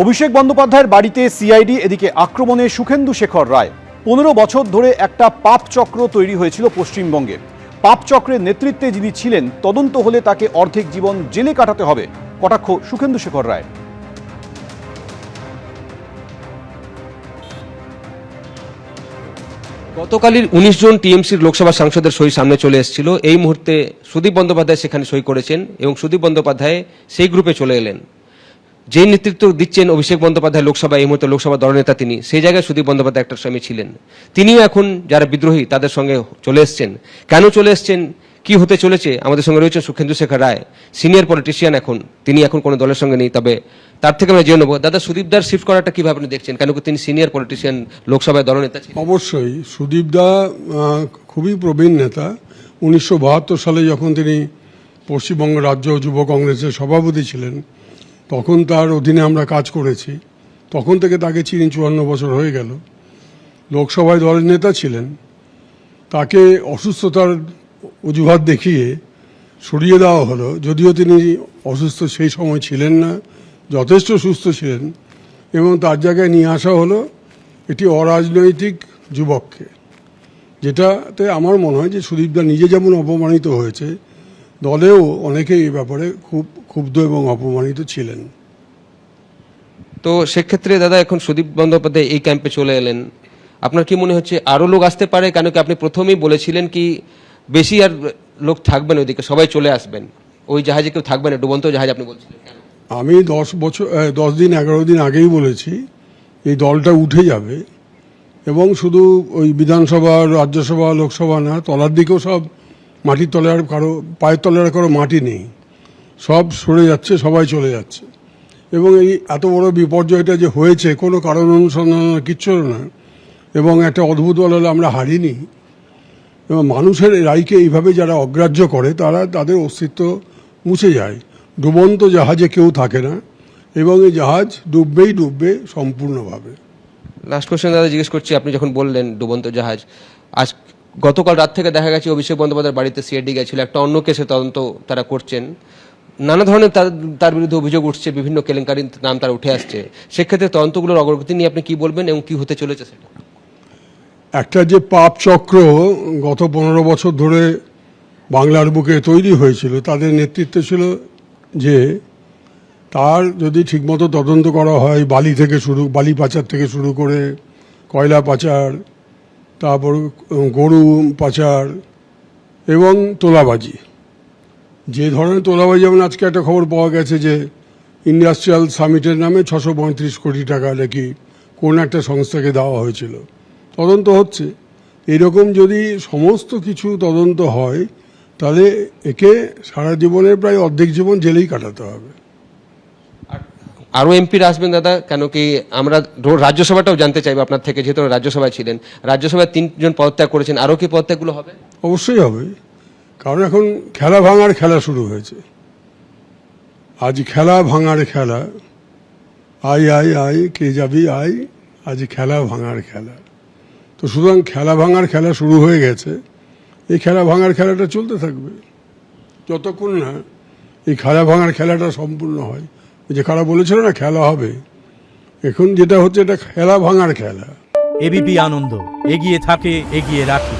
অভিষেক বন্দ্যোপাধ্যায়ের বাড়িতে সিআইডি, এদিকে আক্রমণে সুখেন্দু শেখর রায়। 15 বছর ধরে একটা পাপ চক্র তৈরি হয়েছিল পশ্চিমবঙ্গে। পাপ চক্রের নেতৃত্বে যিনি ছিলেন, তদন্ত হলে তাকে অর্ধেক জীবন জেলে কাটাতে হবে, কটাক্ষ সুখেন্দু শেখর রায়। গতকালের 19 জন টিএমসির লোকসভা সাংসদের সই সামনে চলে এসেছিল। এই মুহূর্তে সুদীপ বন্দ্যোপাধ্যায় সেখানে সই করেছেন এবং সুদীপ বন্দ্যোপাধ্যায় সেই গ্রুপে চলে এলেন। যে নেতৃত্ব দিচ্ছেন অভিষেক বন্দ্যোপাধ্যায় লোকসভা, এই মুহূর্তে লোকসভা দলনেতা তিনি, সেই জায়গায় সুদীপ বন্দ্যোপাধ্যায় একটা সময় ছিলেন। তিনিও এখন যারা বিদ্রোহী তাদের সঙ্গে চলে এসছেন। কেন চলে এসছেন, কি হতে চলেছে, আমাদের সঙ্গে রয়েছে সুখেন্দু শেখর রায়, সিনিয়র পলিটিশিয়ান। তিনি এখন কোনো দলের সঙ্গে নেই, তবে তার থেকে আমরা জেনে নেব। দাদা, সুদীপদার শিফট করাটা কিভাবে আপনি দেখছেন? কেন কি তিনি সিনিয়র পলিটিশিয়ান, লোকসভায় দলনেতা ছিলেন? অবশ্যই সুদীপদা খুবই প্রবীণ নেতা। 1972 সালে যখন তিনি পশ্চিমবঙ্গ রাজ্য যুব কংগ্রেসের সভাপতি ছিলেন, তখন তার অধীনে আমরা কাজ করেছি। তখন থেকে তাকে চিনি, 54 বছর হয়ে গেল। লোকসভায় দলের নেতা ছিলেন। তাকে অসুস্থতার অজুহাত দেখিয়ে সরিয়ে দেওয়া হলো, যদিও তিনি অসুস্থ সেই সময় ছিলেন না, যথেষ্ট সুস্থ ছিলেন, এবং তার জায়গায় নিয়ে আসা হলো একটি অরাজনৈতিক যুবককে। যেটাতে আমার মনে হয় যে সুদীপদা নিজে যেমন অপমানিত হয়েছে, দলেও অনেকেই এই ব্যাপারে খুব ক্ষুব্ধ এবং অপমানিত ছিলেন। তো সেক্ষেত্রে দাদা, এখন সুদীপ বন্দ্যোপাধ্যায় এই ক্যাম্পে চলে এলেন, আপনার কি মনে হচ্ছে আরও লোক আসতে পারে? কেন কি আপনি প্রথমেই বলেছিলেন কি বেশি আর লোক থাকবেন ওইদিকে, সবাই চলে আসবেন, ওই জাহাজে কেউ থাকবে না, ডুবন্ত জাহাজ আপনি বলছিলেন। আমি 10 দিন 11 দিন আগেই বলেছি এই দলটা উঠে যাবে, এবং শুধু ওই বিধানসভা, রাজ্যসভা, লোকসভা না, তলার দিকেও সব মাটির তলে আর কারো পায়ের তলে আর কারো মাটি নেই, সব সরে যাচ্ছে, সবাই চলে যাচ্ছে। এবং এই এত বড় বিপর্যয়টা যে হয়েছে কোনো কারণ অনুসন্ধান কিচ্ছু না, এবং একটা অদ্ভুত দল হলে আমরা হারিনি। এবং মানুষের রায়কে এইভাবে যারা অগ্রাহ্য করে, তারা তাদের অস্তিত্ব মুছে যায়। ডুবন্ত জাহাজে কেউ থাকে না, এবং এই জাহাজ ডুববেই ডুববে সম্পূর্ণভাবে। লাস্ট কোশ্চেন দাদা জিজ্ঞেস করছি, আপনি যখন বললেন ডুবন্ত জাহাজ, আজ গতকাল রাত থেকে দেখা গেছে অভিষেক বন্দ্যোপাধ্যায়ের বাড়িতে সিআইডি গেছিল, একটা অন্য কেসে তদন্ত তারা করছেন, নানা ধরনের তার বিরুদ্ধে অভিযোগ উঠছে, বিভিন্ন কেলেঙ্কারির নাম তার উঠে আসছে। সেক্ষেত্রে তদন্তগুলোর অগ্রগতি নিয়ে আপনি কি বলবেন এবং কি হতে চলেছে সেটা? একটা যে পাপ চক্র গত 15 বছর ধরে বাংলার বুকে তৈরি হয়েছিল, তাদের নেতৃত্বে ছিল যে তার যদি ঠিকমতো তদন্ত করা হয়, বালি পাচার থেকে শুরু করে কয়লা পাচার, তারপর গরু পাচার এবং তোলাবাজি, যে ধরনের তোলাবাজি, যেমন আজকে একটা খবর পাওয়া গেছে যে ইন্ডাস্ট্রিয়াল সামিটের নামে 635 কোটি টাকা নাকি কোন একটা সংস্থাকে দেওয়া হয়েছিল। তদন্ত হচ্ছে। এরকম যদি সমস্ত কিছু তদন্ত হয়, তাহলে একে সারা জীবনের প্রায় অর্ধেক জীবন জেলেই কাটাতে হবে। আরও এমপিরা আসবেন দাদা? কেন কি আমরা রাজ্যসভাটাও জানতে চাইবো আপনার থেকে, যেহেতু রাজ্যসভায় ছিলেন। রাজ্যসভায় 3 জন পদত্যাগ করেছেন, আরও কি পদত্যাগগুলো হবে? অবশ্যই হবে, কারণ এখন খেলা ভাঙার খেলা শুরু হয়েছে। আজ খেলা ভাঙার খেলা, আই আই আই কে যাবি আই, আজ খেলা ভাঙার খেলা। তো সুতরাং খেলা ভাঙার খেলা শুরু হয়ে গেছে। এই খেলা ভাঙার খেলাটা চলতে থাকবে যতক্ষণ না এই খেলা ভাঙার খেলাটা সম্পূর্ণ হয়। যে কারা বলেছিল না খেলা হবে, এখন যেটা হচ্ছে এটা খেলা ভাঙার খেলা। এবিপি আনন্দ, এগিয়ে থাকে, এগিয়ে রাখে।